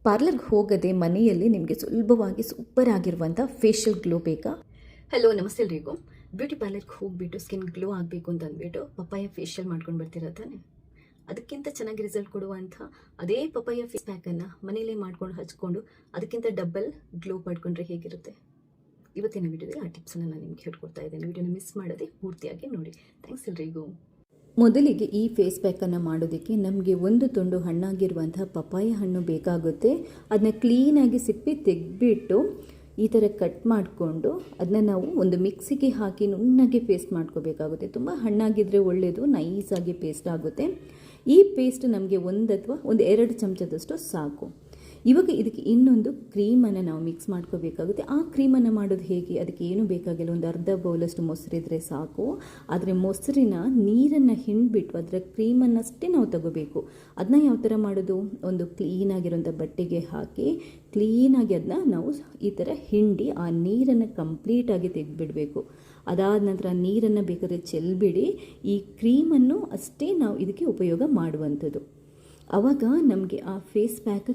ಪಾರ್ಲರ್ಗೆ ಹೋಗದೆ ಮನೆಯಲ್ಲಿ ನಿಮಗೆ ಸುಲಭವಾಗಿ ಸೂಪರ್ ಆಗಿರುವಂಥ ಫೇಶಿಯಲ್ ಗ್ಲೋ ಬೇಕಾ? ಹಲೋ, ನಮಸ್ತೆ ಎಲ್ರಿಗೂ. ಬ್ಯೂಟಿ ಪಾರ್ಲರ್ಗೆ ಹೋಗ್ಬಿಟ್ಟು ಸ್ಕಿನ್ ಗ್ಲೋ ಆಗಬೇಕು ಅಂತ ಅಂದ್ಬಿಟ್ಟು ಪಪ್ಪಾಯ ಫೇಶಿಯಲ್ ಮಾಡ್ಕೊಂಡು ಬರ್ತೀರಾ ತಾನೆ? ಅದಕ್ಕಿಂತ ಚೆನ್ನಾಗಿ ರಿಸಲ್ಟ್ ಕೊಡುವಂಥ ಅದೇ ಪಪ್ಪಾಯ ಫೇಸ್ ಪ್ಯಾಕನ್ನು ಮನೆಯಲ್ಲೇ ಮಾಡ್ಕೊಂಡು ಹಚ್ಕೊಂಡು ಅದಕ್ಕಿಂತ ಡಬಲ್ ಗ್ಲೋ ಪಡ್ಕೊಂಡ್ರೆ ಹೇಗಿರುತ್ತೆ? ಇವತ್ತಿನ ವಿಡಿಯೋದಲ್ಲಿ ಆ ಟಿಪ್ಸನ್ನು ನಾನು ನಿಮ್ಗೆ ಹೇಳ್ಕೊಡ್ತಾ ಇದ್ದೇನೆ. ವಿಡಿಯೋನ ಮಿಸ್ ಮಾಡದೆ ಪೂರ್ತಿಯಾಗಿ ನೋಡಿ. ಥ್ಯಾಂಕ್ಸ್ ಎಲ್ರಿಗೂ. ಮೊದಲಿಗೆ ಈ ಫೇಸ್ ಪ್ಯಾಕನ್ನು ಮಾಡೋದಕ್ಕೆ ನಮಗೆ ಒಂದು ತುಂಡು ಹಣ್ಣಾಗಿರುವಂತಹ ಪಪ್ಪಾಯ ಹಣ್ಣು ಬೇಕಾಗುತ್ತೆ. ಅದನ್ನ ಕ್ಲೀನಾಗಿ ಸಿಪ್ಪೆ ತೆಗೆದ್ಬಿಟ್ಟು ಈ ಥರ ಕಟ್ ಮಾಡಿಕೊಂಡು ಅದನ್ನ ನಾವು ಒಂದು ಮಿಕ್ಸಿಗೆ ಹಾಕಿ ನುಣ್ಣಗೆ ಪೇಸ್ಟ್ ಮಾಡ್ಕೋಬೇಕಾಗುತ್ತೆ. ತುಂಬ ಹಣ್ಣಾಗಿದ್ದರೆ ಒಳ್ಳೆಯದು, ನೈಸಾಗಿ ಪೇಸ್ಟ್ ಆಗುತ್ತೆ. ಈ ಪೇಸ್ಟ್ ನಮಗೆ ಒಂದು ಅಥವಾ ಒಂದು 2 ಚಮಚದಷ್ಟು ಸಾಕು. ಇವಾಗ ಇದಕ್ಕೆ ಇನ್ನೊಂದು ಕ್ರೀಮನ್ನು ನಾವು ಮಿಕ್ಸ್ ಮಾಡ್ಕೋಬೇಕಾಗುತ್ತೆ. ಆ ಕ್ರೀಮನ್ನು ಮಾಡೋದು ಹೇಗೆ? ಅದಕ್ಕೆ ಏನು ಬೇಕಾಗಿಲ್ಲ, ಒಂದು ಅರ್ಧ ಬೌಲಷ್ಟು ಮೊಸರಿದ್ರೆ ಸಾಕು. ಆದರೆ ಮೊಸರಿನ ನೀರನ್ನು ಹಿಂಡ್ಬಿಟ್ಟು ಅದರ ಕ್ರೀಮನ್ನಷ್ಟೇ ನಾವು ತಗೋಬೇಕು. ಅದನ್ನ ಯಾವ ಥರ ಮಾಡೋದು? ಒಂದು ಕ್ಲೀನಾಗಿರೋಂಥ ಬಟ್ಟೆಗೆ ಹಾಕಿ ಕ್ಲೀನಾಗಿ ಅದನ್ನ ನಾವು ಈ ಥರ ಹಿಂಡಿ ಆ ನೀರನ್ನು ಕಂಪ್ಲೀಟಾಗಿ ತೆಗೆದುಬಿಡಬೇಕು. ಅದಾದ ನಂತರ ನೀರನ್ನು ಬೇಕಾದರೆ ಚೆಲ್ಬಿಡಿ. ಈ ಕ್ರೀಮನ್ನು ಅಷ್ಟೇ ನಾವು ಇದಕ್ಕೆ ಉಪಯೋಗ ಮಾಡುವಂಥದ್ದು. ಆವಾಗ ನಮಗೆ ಆ ಫೇಸ್ ಪ್ಯಾಕ್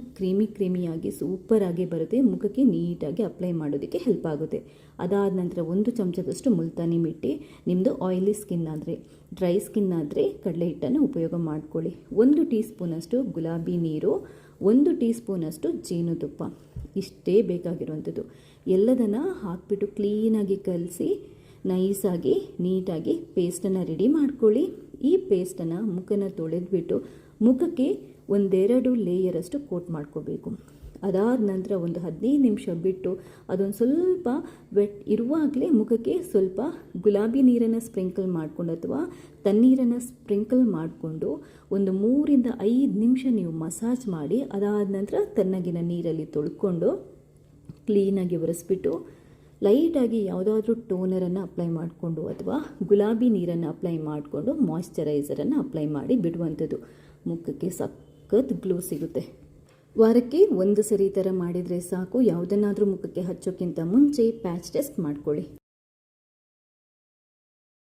ಕ್ರೀಮಿಯಾಗಿ ಸೂಪರಾಗಿ ಬರುತ್ತೆ. ಮುಖಕ್ಕೆ ನೀಟಾಗಿ ಅಪ್ಲೈ ಮಾಡೋದಕ್ಕೆ ಹೆಲ್ಪ್ ಆಗುತ್ತೆ. ಅದಾದ ನಂತರ 1 ಚಮಚದಷ್ಟು ಮುಲ್ತಾನಿ ಮಿಟ್ಟಿ. ನಿಮ್ಮದು ಆಯಿಲಿ ಸ್ಕಿನ್ ಆದರೆ, ಡ್ರೈ ಸ್ಕಿನ್ ಆದರೆ ಕಡಲೆ ಹಿಟ್ಟನ್ನು ಉಪಯೋಗ ಮಾಡ್ಕೊಳ್ಳಿ. 1 ಟೀ ಸ್ಪೂನಷ್ಟು ಗುಲಾಬಿ ನೀರು, 1 ಟೀ ಸ್ಪೂನಷ್ಟು ಜೇನುತುಪ್ಪ. ಇಷ್ಟೇ ಬೇಕಾಗಿರುವಂಥದ್ದು. ಎಲ್ಲದನ್ನು ಹಾಕಿಬಿಟ್ಟು ಕ್ಲೀನಾಗಿ ಕಲಸಿ ನೈಸಾಗಿ ನೀಟಾಗಿ ಪೇಸ್ಟನ್ನು ರೆಡಿ ಮಾಡ್ಕೊಳ್ಳಿ. ಈ ಪೇಸ್ಟನ್ನು ಮುಖನ ತೊಳೆದ್ಬಿಟ್ಟು ಮುಖಕ್ಕೆ 1-2 ಲೇಯರಷ್ಟು ಕೋಟ್ ಮಾಡ್ಕೋಬೇಕು. ಅದಾದ ನಂತರ ಒಂದು 15 ನಿಮಿಷ ಬಿಟ್ಟು ಅದೊಂದು ಸ್ವಲ್ಪ ವೆಟ್ ಇರುವಾಗಲೇ ಮುಖಕ್ಕೆ ಸ್ವಲ್ಪ ಗುಲಾಬಿ ನೀರನ್ನು ಸ್ಪ್ರಿಂಕಲ್ ಮಾಡಿಕೊಂಡು ಅಥವಾ ತಣ್ಣೀರನ್ನು ಸ್ಪ್ರಿಂಕಲ್ ಮಾಡಿಕೊಂಡು ಒಂದು 3-5 ನಿಮಿಷ ನೀವು ಮಸಾಜ್ ಮಾಡಿ ಅದಾದ ನಂತರ ತಣ್ಣಗಿನ ನೀರಲ್ಲಿ ತೊಳ್ಕೊಂಡು ಕ್ಲೀನಾಗಿ ಒರೆಸ್ಬಿಟ್ಟು ಲೈಟಾಗಿ ಯಾವುದಾದ್ರೂ ಟೋನರನ್ನು ಅಪ್ಲೈ ಮಾಡಿಕೊಂಡು ಅಥವಾ ಗುಲಾಬಿ ನೀರನ್ನು ಅಪ್ಲೈ ಮಾಡಿಕೊಂಡು ಮಾಯ್ಶ್ಚರೈಸರನ್ನು ಅಪ್ಲೈ ಮಾಡಿ ಬಿಡುವಂಥದ್ದು. ಮುಖಕ್ಕೆ ಸಖತ್ ಗ್ಲೋ ಸಿಗುತ್ತೆ. ವಾರಕ್ಕೆ 1 ಸರಿ ಥರ ಮಾಡಿದರೆ ಸಾಕು. ಯಾವುದನ್ನಾದರೂ ಮುಖಕ್ಕೆ ಹಚ್ಚೋಕ್ಕಿಂತ ಮುಂಚೆ ಪ್ಯಾಚ್ ಟೆಸ್ಟ್ ಮಾಡ್ಕೊಳ್ಳಿ.